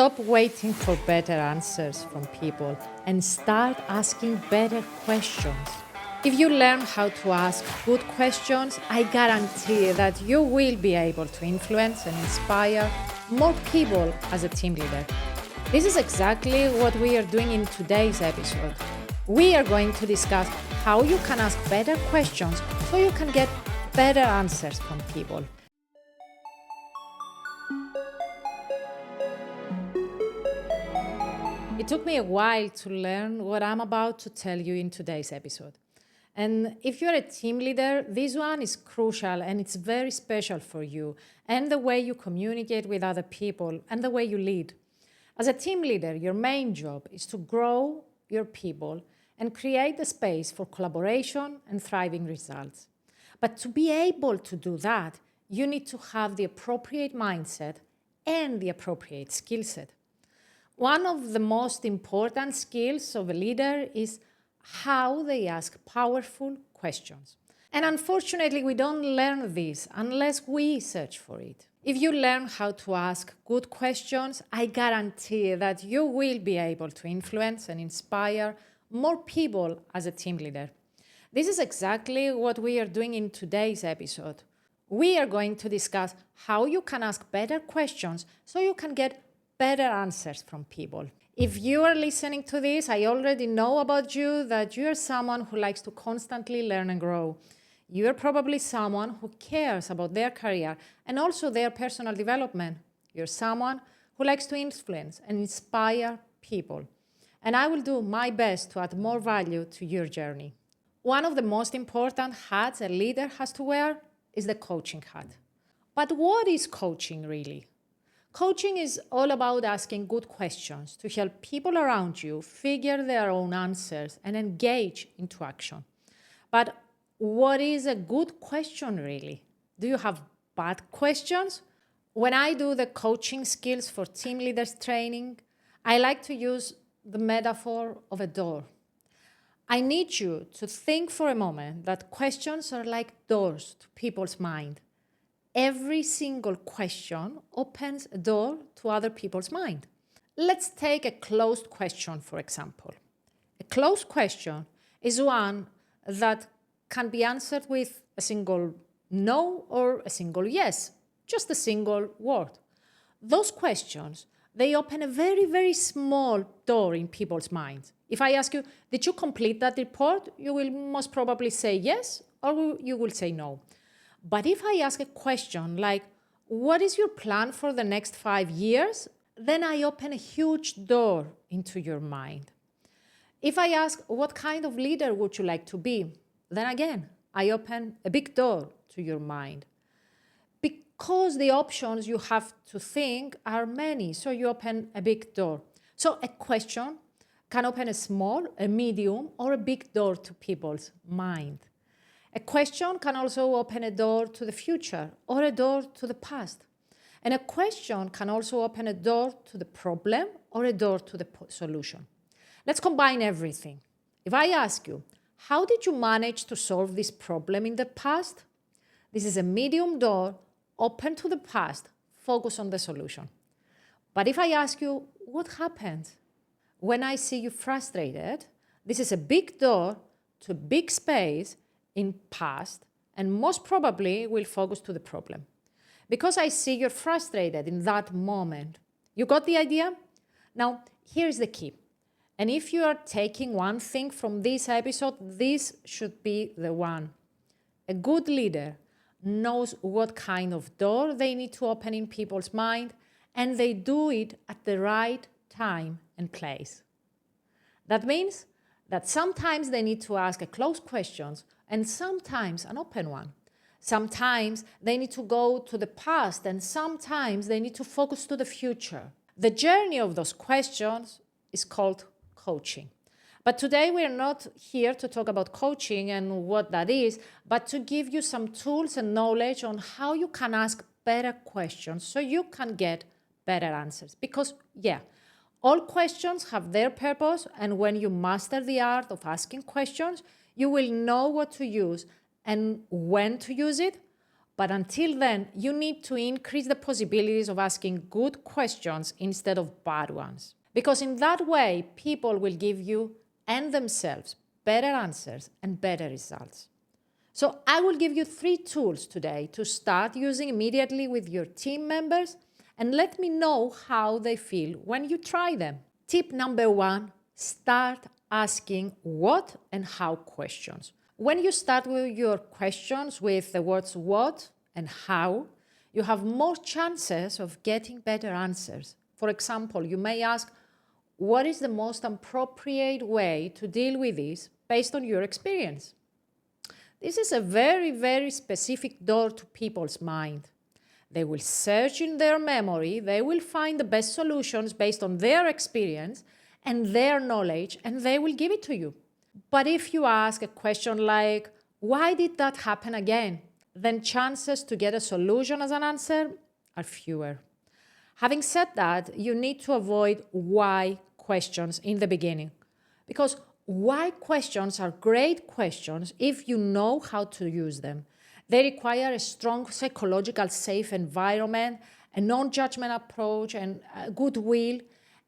Stop waiting for better answers from people and start asking better questions. If you learn how to ask good questions, I guarantee that you will be able to influence and inspire more people as a team leader. This is exactly what we are doing in today's episode. We are going to discuss how you can ask better questions so you can get better answers from people. It took me a while to learn what I'm about to tell you in today's episode. And if you're a team leader, this one is crucial and it's very special for you and the way you communicate with other people and the way you lead. As a team leader, your main job is to grow your people and create the space for collaboration and thriving results. But to be able to do that, you need to have the appropriate mindset and the appropriate skill set. One of the most important skills of a leader is how they ask powerful questions. And unfortunately, we don't learn this unless we search for it. If you learn how to ask good questions, I guarantee that you will be able to influence and inspire more people as a team leader. This is exactly what we are doing in today's episode. We are going to discuss how you can ask better questions so you can get better answers from people. If you are listening to this, I already know about you that you are someone who likes to constantly learn and grow. You are probably someone who cares about their career and also their personal development. You're someone who likes to influence and inspire people. And I will do my best to add more value to your journey. One of the most important hats a leader has to wear is the coaching hat. But what is coaching really? Coaching is all about asking good questions to help people around you figure their own answers and engage into action. But what is a good question really? Do you have bad questions? When I do the coaching skills for team leaders training, I like to use the metaphor of a door. I need you to think for a moment that questions are like doors to people's mind. Every single question opens a door to other people's mind. Let's take a closed question, for example. A closed question is one that can be answered with a single no or a single yes, just a single word. Those questions, they open a very, very small door in people's minds. If I ask you, did you complete that report? You will most probably say yes, or you will say no. But if I ask a question like, what is your plan for the next 5 years? Then I open a huge door into your mind. If I ask, what kind of leader would you like to be? Then again, I open a big door to your mind. Because the options you have to think are many, so you open a big door. So a question can open a small, a medium, or a big door to people's mind. A question can also open a door to the future or a door to the past. And a question can also open a door to the problem or a door to the solution. Let's combine everything. If I ask you, how did you manage to solve this problem in the past? This is a medium door, open to the past, focus on the solution. But if I ask you, what happened? When I see you frustrated, this is a big door to a big space in past, and most probably will focus to the problem. Because I see you're frustrated in that moment. You got the idea? Now, here's the key. And if you are taking one thing from this episode, this should be the one. A good leader knows what kind of door they need to open in people's mind, and they do it at the right time and place. That means that sometimes they need to ask a closed question and sometimes an open one. Sometimes they need to go to the past and sometimes they need to focus to the future. The journey of those questions is called coaching. But today we are not here to talk about coaching and what that is, but to give you some tools and knowledge on how you can ask better questions so you can get better answers. Because, all questions have their purpose, and when you master the art of asking questions, you will know what to use and when to use it, But until then, you need to increase the possibilities of asking good questions instead of bad ones. Because in that way, people will give you and themselves better answers and better results. So I will give you 3 tools today to start using immediately with your team members, and let me know how they feel when you try them. Tip number 1, start asking what and how questions. When you start with your questions with the words what and how, you have more chances of getting better answers. For example, you may ask, what is the most appropriate way to deal with this based on your experience? This is a very, very specific door to people's mind. They will search in their memory, they will find the best solutions based on their experience and their knowledge, and they will give it to you. But if you ask a question like, why did that happen again? Then chances to get a solution as an answer are fewer. Having said that, you need to avoid why questions in the beginning, because why questions are great questions if you know how to use them. They require a strong psychological safe environment, a non-judgment approach, and goodwill.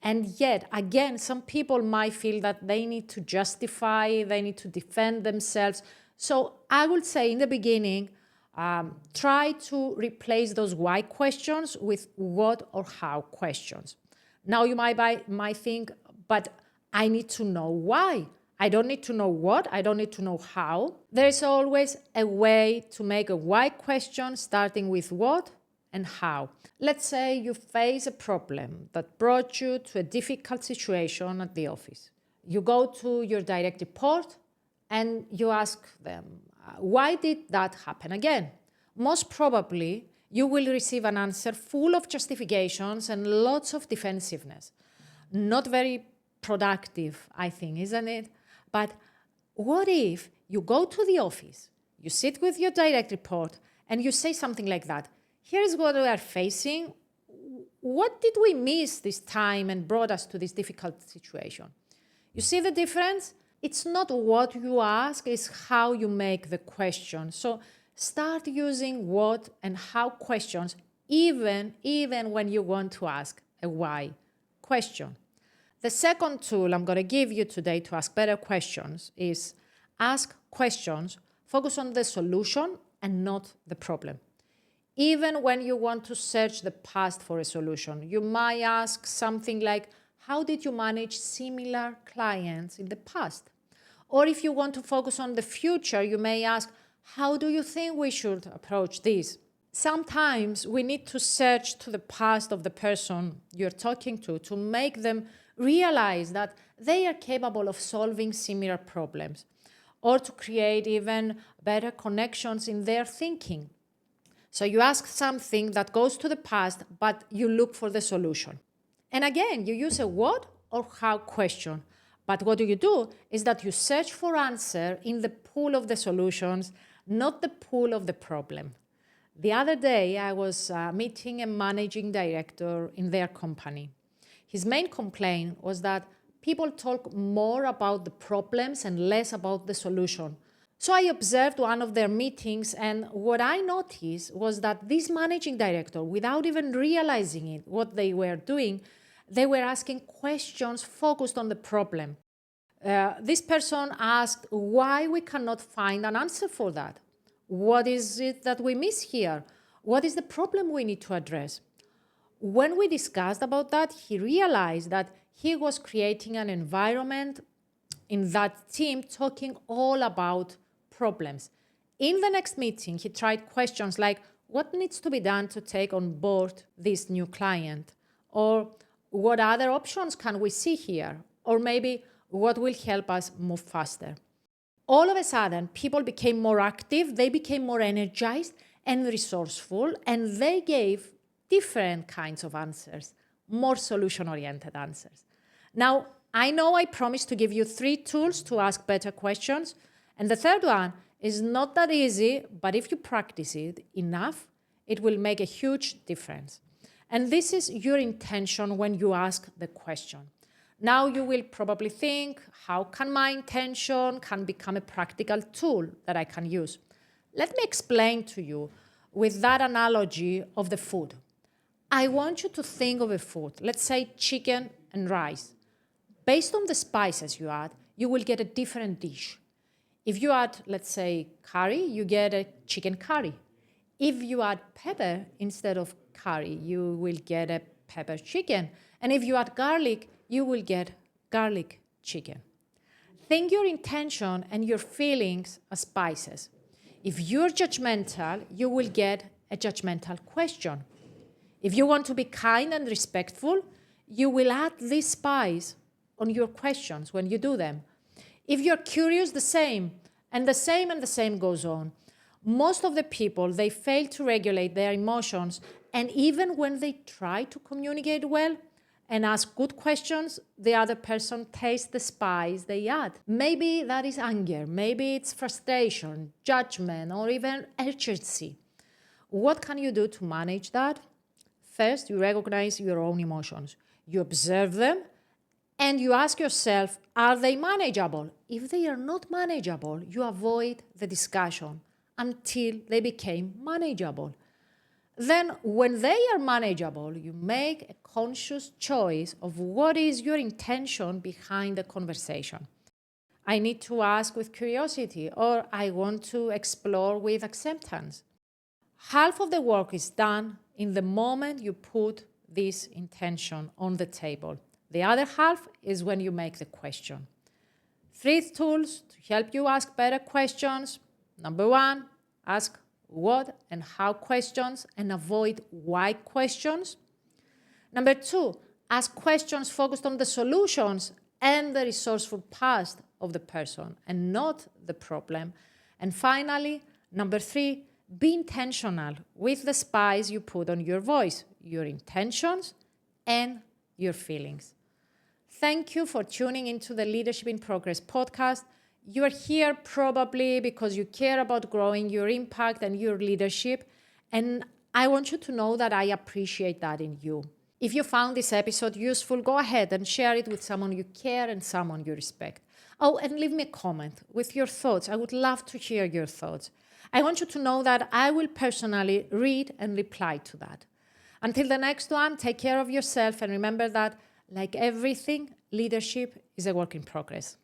And yet, again, some people might feel that they need to justify, they need to defend themselves. So I would say in the beginning, try to replace those why questions with what or how questions. Now you might think, but I need to know why. I don't need to know what, I don't need to know how. There is always a way to make a why question starting with what and how. Let's say you face a problem that brought you to a difficult situation at the office. You go to your direct report and you ask them, why did that happen again? Most probably, you will receive an answer full of justifications and lots of defensiveness. Not very productive, I think, isn't it? But what if you go to the office, you sit with your direct report, and you say something like that? Here's what we are facing. What did we miss this time and brought us to this difficult situation? You see the difference? It's not what you ask, it's how you make the question. So start using what and how questions, even when you want to ask a why question. The second tool I'm going to give you today to ask better questions is ask questions, focus on the solution and not the problem. Even when you want to search the past for a solution, you might ask something like, how did you manage similar clients in the past? Or if you want to focus on the future, you may ask, how do you think we should approach this? Sometimes we need to search to the past of the person you're talking to make them realize that they are capable of solving similar problems, or to create even better connections in their thinking. So you ask something that goes to the past, but you look for the solution. And again, you use a what or how question. But what you do is that you search for answer in the pool of the solutions, not the pool of the problem. The other day, I was meeting a managing director in their company. His main complaint was that people talk more about the problems and less about the solution. So I observed one of their meetings, and what I noticed was that this managing director, without even realizing it, what they were doing, they were asking questions focused on the problem. This person asked why we cannot find an answer for that. What is it that we miss here? What is the problem we need to address? When we discussed about that, he realized that he was creating an environment in that team talking all about problems. In the next meeting, he tried questions like, what needs to be done to take on board this new client? Or what other options can we see here? Or maybe what will help us move faster? All of a sudden, people became more active, they became more energized and resourceful, and they gave different kinds of answers, more solution-oriented answers. Now, I know I promised to give you 3 tools to ask better questions, and the third one is not that easy, but if you practice it enough, it will make a huge difference. And this is your intention when you ask the question. Now you will probably think, how can my intention become a practical tool that I can use? Let me explain to you. with that analogy of the food. I want you to think of a food, let's say chicken and rice. Based on the spices you add, you will get a different dish. If you add, let's say, curry, you get a chicken curry. If you add pepper instead of curry, you will get a pepper chicken. And if you add garlic, you will get garlic chicken. Think your intention and your feelings as spices. If you're judgmental, you will get a judgmental question. If you want to be kind and respectful, you will add this spice on your questions when you do them. If you're curious, the same, and the same and the same goes on. Most of the people, they fail to regulate their emotions, and even when they try to communicate well and ask good questions, the other person tastes the spice they add. Maybe that is anger, maybe it's frustration, judgment, or even urgency. What can you do to manage that? First, you recognize your own emotions. You observe them, and you ask yourself, are they manageable? If they are not manageable, you avoid the discussion until they became manageable. Then, when they are manageable, you make a conscious choice of what is your intention behind the conversation. I need to ask with curiosity, or I want to explore with acceptance. Half of the work is done in the moment you put this intention on the table. The other half is when you make the question. 3 tools to help you ask better questions. Number 1, ask what and how questions and avoid why questions. Number 2, ask questions focused on the solutions and the resourceful past of the person and not the problem. And finally, number 3, be intentional with the spice you put on your voice, your intentions and your feelings. Thank you for tuning into the Leadership in Progress podcast. You are here probably because you care about growing your impact and your leadership, and I want you to know that I appreciate that in you. If you found this episode useful, go ahead and share it with someone you care and someone you respect. Oh, and leave me a comment with your thoughts. I would love to hear your thoughts. I want you to know that I will personally read and reply to that. Until the next one, take care of yourself and remember that, like everything, leadership is a work in progress.